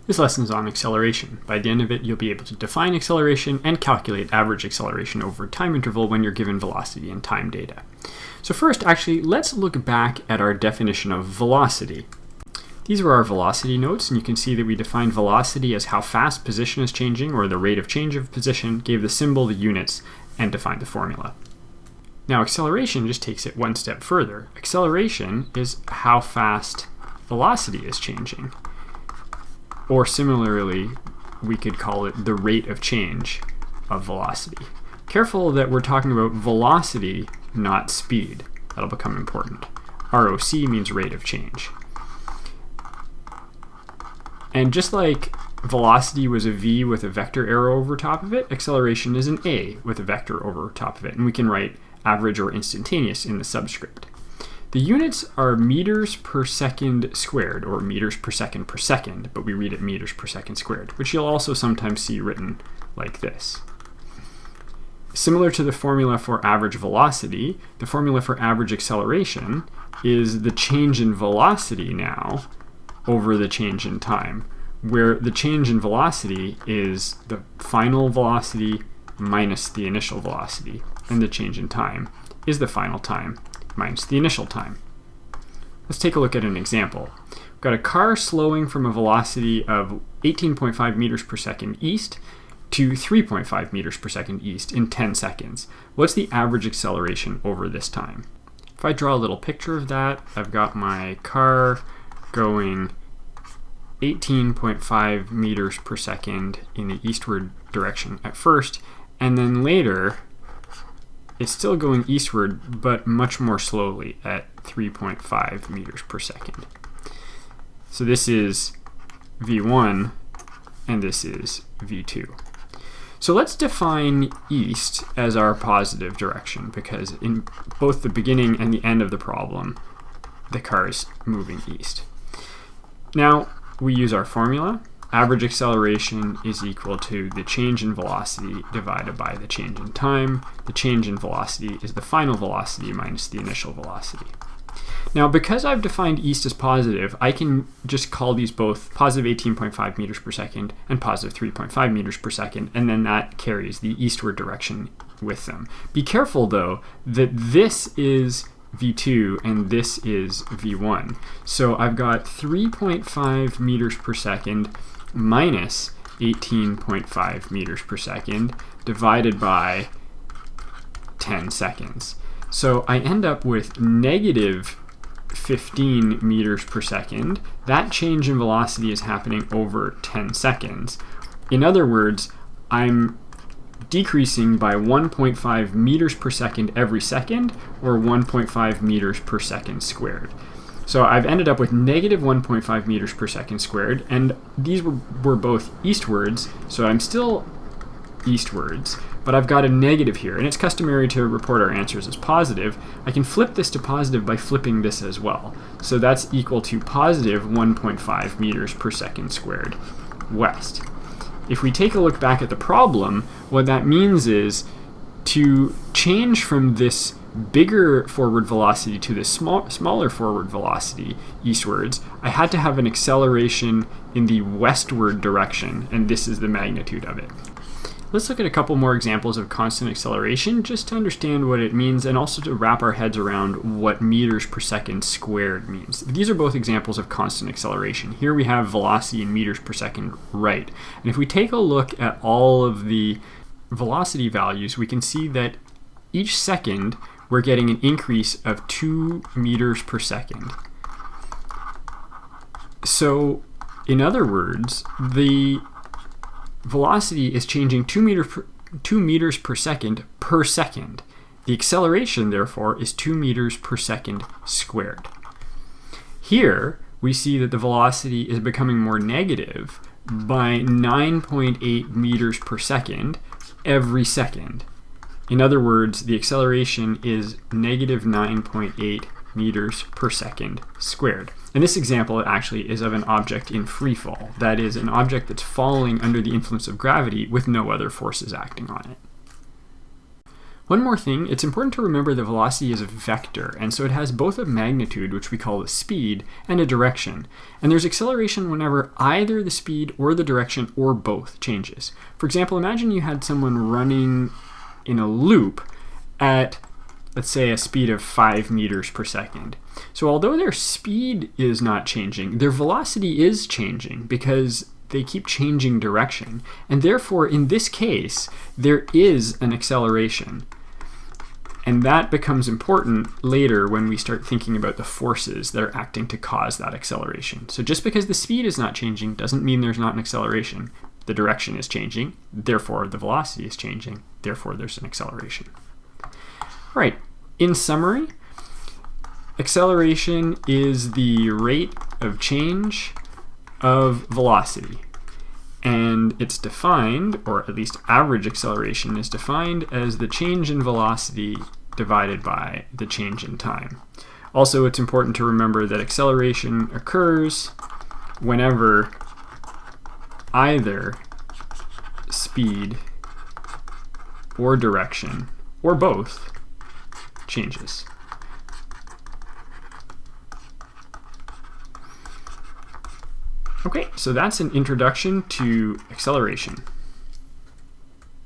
This lesson is on acceleration. By the end of it, you'll be able to define acceleration and calculate average acceleration over a time interval when you're given velocity and time data. So first, actually, let's look back at our definition of velocity. These were our velocity notes, and you can see that we defined velocity as how fast position is changing, or the rate of change of position, gave the symbol the units, and defined the formula. Now acceleration just takes it one step further. Acceleration is how fast velocity is changing. Or similarly, we could call it the rate of change of velocity. Careful that we're talking about velocity, not speed. That'll become important. ROC means rate of change. And just like velocity was a v with a vector arrow over top of it, acceleration is an a with a vector over top of it. And we can write average or instantaneous in the subscript. The units are meters per second squared, or meters per second, but we read it meters per second squared, which you'll also sometimes see written like this. Similar to the formula for average velocity, the formula for average acceleration is the change in velocity now over the change in time, where the change in velocity is the final velocity minus the initial velocity, and the change in time is the final time minus the initial time. Let's take a look at an example. We've got a car slowing from a velocity of 18.5 meters per second east to 3.5 meters per second east in 10 seconds. What's the average acceleration over this time? If I draw a little picture of that, I've got my car going 18.5 meters per second in the eastward direction at first, and then later it's still going eastward, but much more slowly at 3.5 meters per second. So this is V1, and this is V2. So let's define east as our positive direction, because in both the beginning and the end of the problem, the car is moving east. Now, we use our formula. Average acceleration is equal to the change in velocity divided by the change in time. The change in velocity is the final velocity minus the initial velocity. Now, because I've defined east as positive, I can just call these both positive 18.5 meters per second and positive 3.5 meters per second, and then that carries the eastward direction with them. Be careful, though, that this is V2 and this is V1. So I've got 3.5 meters per second minus 18.5 meters per second divided by 10 seconds. So I end up with negative 15 meters per second. That change in velocity is happening over 10 seconds. In other words, I'm decreasing by 1.5 meters per second every second, or 1.5 meters per second squared. So I've ended up with negative 1.5 meters per second squared, and these were both eastwards, so I'm still eastwards, but I've got a negative here, and it's customary to report our answers as positive. I can flip this to positive by flipping this as well. So that's equal to positive 1.5 meters per second squared west. If we take a look back at the problem, what that means is to change from this bigger forward velocity to this smaller forward velocity eastwards, I had to have an acceleration in the westward direction, and this is the magnitude of it. Let's look at a couple more examples of constant acceleration just to understand what it means, and also to wrap our heads around what meters per second squared means. These are both examples of constant acceleration. Here we have velocity in meters per second right. And if we take a look at all of the velocity values, we can see that each second we're getting an increase of 2 meters per second. So, in other words, the velocity is changing 2 meters per second per second. The acceleration, therefore, is 2 meters per second squared. Here, we see that the velocity is becoming more negative by 9.8 meters per second every second. In other words, the acceleration is negative 9.8 meters per second squared. And this example actually is of an object in free fall. That is, an object that's falling under the influence of gravity with no other forces acting on it. One more thing, it's important to remember the velocity is a vector, and so it has both a magnitude, which we call the speed, and a direction. And there's acceleration whenever either the speed or the direction or both changes. For example, imagine you had someone running in a loop at, let's say, a speed of 5 meters per second. So although their speed is not changing, their velocity is changing because they keep changing direction. And therefore, in this case, there is an acceleration. And that becomes important later when we start thinking about the forces that are acting to cause that acceleration. So just because the speed is not changing doesn't mean there's not an acceleration. The direction is changing, therefore the velocity is changing, therefore there's an acceleration. All right, in summary, acceleration is the rate of change of velocity. And it's defined, or at least average acceleration is defined as the change in velocity divided by the change in time. Also, it's important to remember that acceleration occurs whenever either speed or direction, or both, changes. Okay, so that's an introduction to acceleration.